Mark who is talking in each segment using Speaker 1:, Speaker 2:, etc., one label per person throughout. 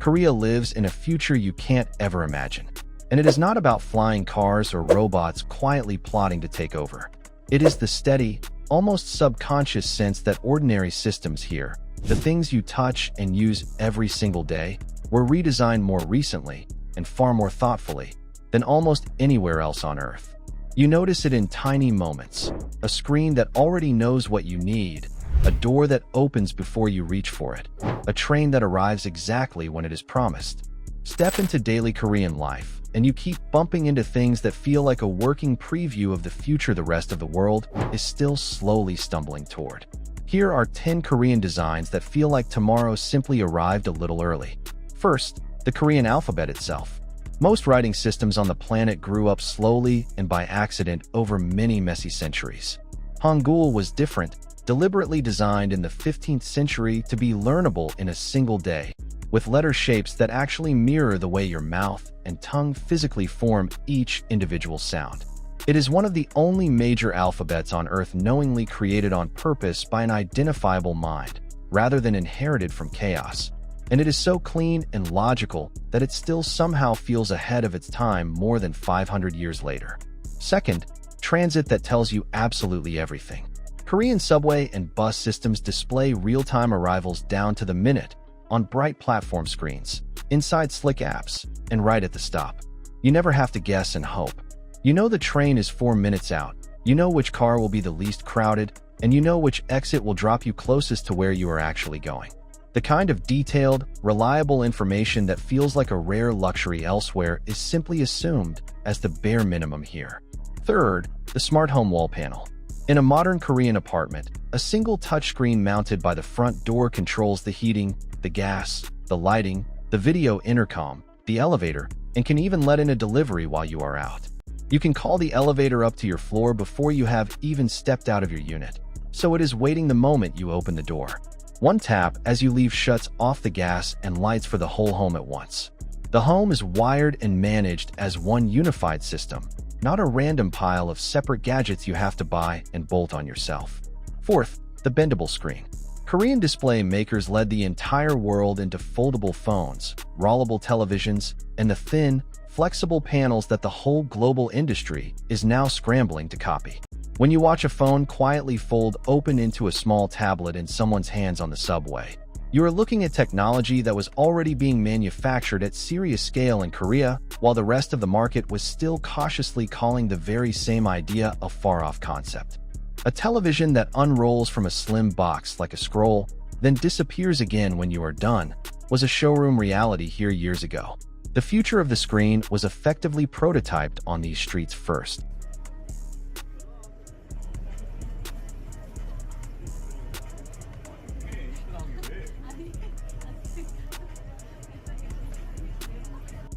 Speaker 1: Korea lives in a future you can't ever imagine. And it is not about flying cars or robots quietly plotting to take over. It is the steady, almost subconscious sense that ordinary systems here, the things you touch and use every single day, were redesigned more recently and far more thoughtfully than almost anywhere else on Earth. You notice it in tiny moments: a screen that already knows what you need, a door that opens before you reach for it, a train that arrives exactly when it is promised. Step into daily Korean life, and you keep bumping into things that feel like a working preview of the future the rest of the world is still slowly stumbling toward. Here are 10 Korean designs that feel like tomorrow simply arrived a little early. First, the Korean alphabet itself. Most writing systems on the planet grew up slowly and by accident over many messy centuries. Hangul was different, deliberately designed in the 15th century to be learnable in a single day, with letter shapes that actually mirror the way your mouth and tongue physically form each individual sound. It is one of the only major alphabets on Earth knowingly created on purpose by an identifiable mind, rather than inherited from chaos. And it is so clean and logical that it still somehow feels ahead of its time more than 500 years later. Second, transit that tells you absolutely everything. Korean subway and bus systems display real-time arrivals down to the minute on bright platform screens, inside slick apps, and right at the stop. You never have to guess and hope. You know the train is 4 minutes out, you know which car will be the least crowded, and you know which exit will drop you closest to where you are actually going. The kind of detailed, reliable information that feels like a rare luxury elsewhere is simply assumed as the bare minimum here. Third, the smart home wall panel. In a modern Korean apartment, a single touchscreen mounted by the front door controls the heating, the gas, the lighting, the video intercom, the elevator, and can even let in a delivery while you are out. You can call the elevator up to your floor before you have even stepped out of your unit, so it is waiting the moment you open the door. One tap as you leave shuts off the gas and lights for the whole home at once. The home is wired and managed as one unified system, not a random pile of separate gadgets you have to buy and bolt on yourself. Fourth, the bendable screen. Korean display makers led the entire world into foldable phones, rollable televisions, and the thin, flexible panels that the whole global industry is now scrambling to copy. When you watch a phone quietly fold open into a small tablet in someone's hands on the subway, you are looking at technology that was already being manufactured at serious scale in Korea, while the rest of the market was still cautiously calling the very same idea a far-off concept. A television that unrolls from a slim box like a scroll, then disappears again when you are done, was a showroom reality here years ago. The future of the screen was effectively prototyped on these streets first.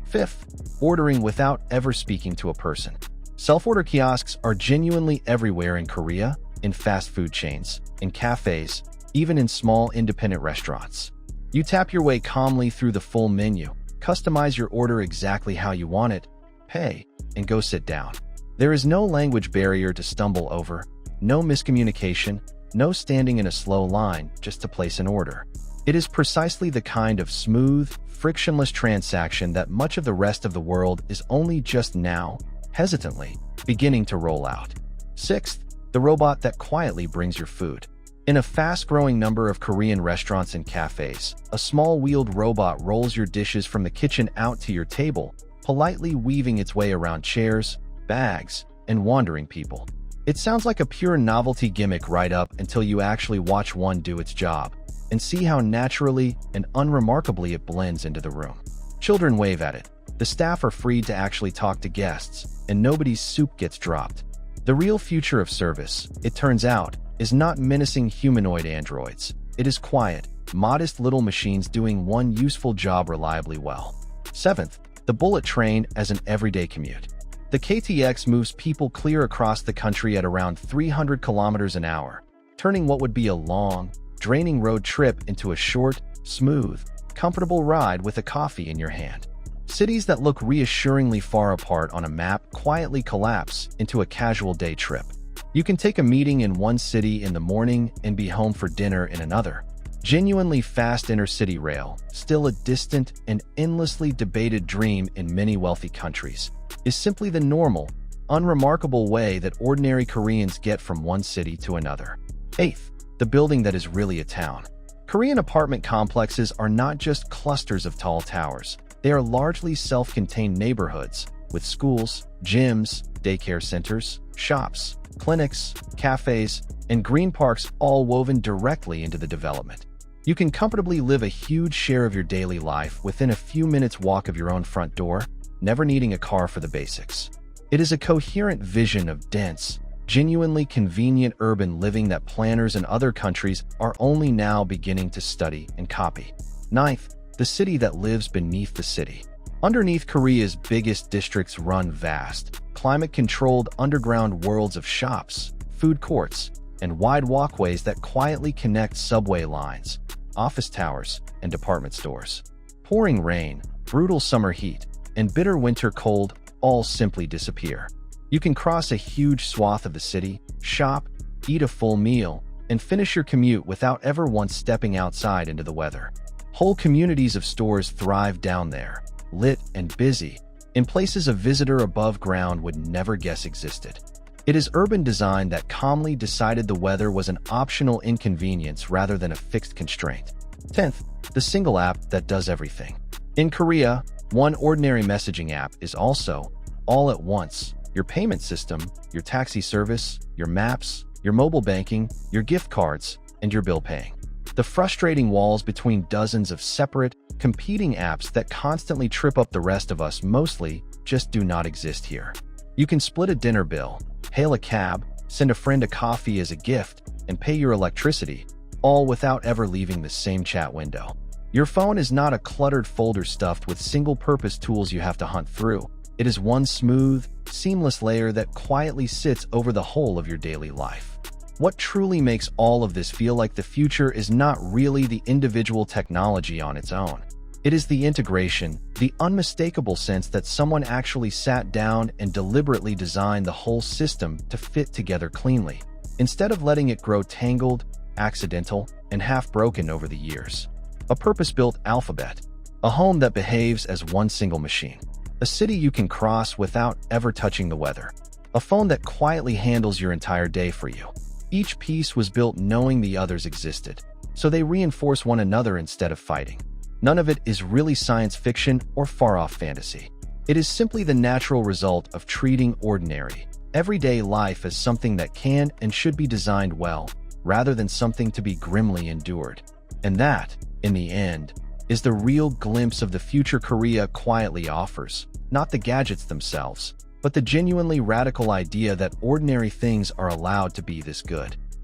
Speaker 1: Fifth, ordering without ever speaking to a person. Self-order kiosks are genuinely everywhere in Korea, in fast food chains, in cafes, even in small independent restaurants. You tap your way calmly through the full menu, customize your order exactly how you want it, pay, and go sit down. There is no language barrier to stumble over, no miscommunication, no standing in a slow line just to place an order. It is precisely the kind of smooth, frictionless transaction that much of the rest of the world is only just now, hesitantly, beginning to roll out. Sixth, the robot that quietly brings your food. In a fast-growing number of Korean restaurants and cafes, a small wheeled robot rolls your dishes from the kitchen out to your table, politely weaving its way around chairs, bags, and wandering people. It sounds like a pure novelty gimmick right up until you actually watch one do its job, and see how naturally and unremarkably it blends into the room. Children wave at it. The staff are freed to actually talk to guests, and nobody's soup gets dropped. The real future of service, it turns out, is not menacing humanoid androids. It is quiet, modest little machines doing one useful job reliably well. Seventh, the bullet train as an everyday commute. The KTX moves people clear across the country at around 300 kilometers an hour, turning what would be a long, draining road trip into a short, smooth, comfortable ride with a coffee in your hand. Cities that look reassuringly far apart on a map quietly collapse into a casual day trip. You can take a meeting in one city in the morning and be home for dinner in another. Genuinely fast intercity rail, still a distant and endlessly debated dream in many wealthy countries, is simply the normal, unremarkable way that ordinary Koreans get from one city to another. 8th, the building that is really a town. Korean apartment complexes are not just clusters of tall towers. They are largely self-contained neighborhoods with schools, gyms, daycare centers, shops, clinics, cafes, and green parks all woven directly into the development. You can comfortably live a huge share of your daily life within a few minutes' walk of your own front door, never needing a car for the basics. It is a coherent vision of dense, genuinely convenient urban living that planners in other countries are only now beginning to study and copy. 9th, the city that lives beneath the city. Underneath Korea's biggest districts run vast, climate-controlled underground worlds of shops, food courts, and wide walkways that quietly connect subway lines, office towers, and department stores. Pouring rain, brutal summer heat, and bitter winter cold all simply disappear. You can cross a huge swath of the city, shop, eat a full meal, and finish your commute without ever once stepping outside into the weather. Whole communities of stores thrive down there, lit and busy, in places a visitor above ground would never guess existed. It is urban design that calmly decided the weather was an optional inconvenience rather than a fixed constraint. 10th, the single app that does everything. In Korea, one ordinary messaging app is also, all at once, your payment system, your taxi service, your maps, your mobile banking, your gift cards, and your bill paying. The frustrating walls between dozens of separate, competing apps that constantly trip up the rest of us mostly just do not exist here. You can split a dinner bill, hail a cab, send a friend a coffee as a gift, and pay your electricity, all without ever leaving the same chat window. Your phone is not a cluttered folder stuffed with single-purpose tools you have to hunt through. It is one smooth, seamless layer that quietly sits over the whole of your daily life. What truly makes all of this feel like the future is not really the individual technology on its own. It is the integration, the unmistakable sense that someone actually sat down and deliberately designed the whole system to fit together cleanly, instead of letting it grow tangled, accidental, and half-broken over the years. A purpose-built alphabet, a home that behaves as one single machine, a city you can cross without ever touching the weather, a phone that quietly handles your entire day for you. Each piece was built knowing the others existed, so they reinforce one another instead of fighting. None of it is really science fiction or far-off fantasy. It is simply the natural result of treating ordinary, everyday life as something that can and should be designed well, rather than something to be grimly endured. And that, in the end, is the real glimpse of the future Korea quietly offers, not the gadgets themselves, but the genuinely radical idea that ordinary things are allowed to be this good.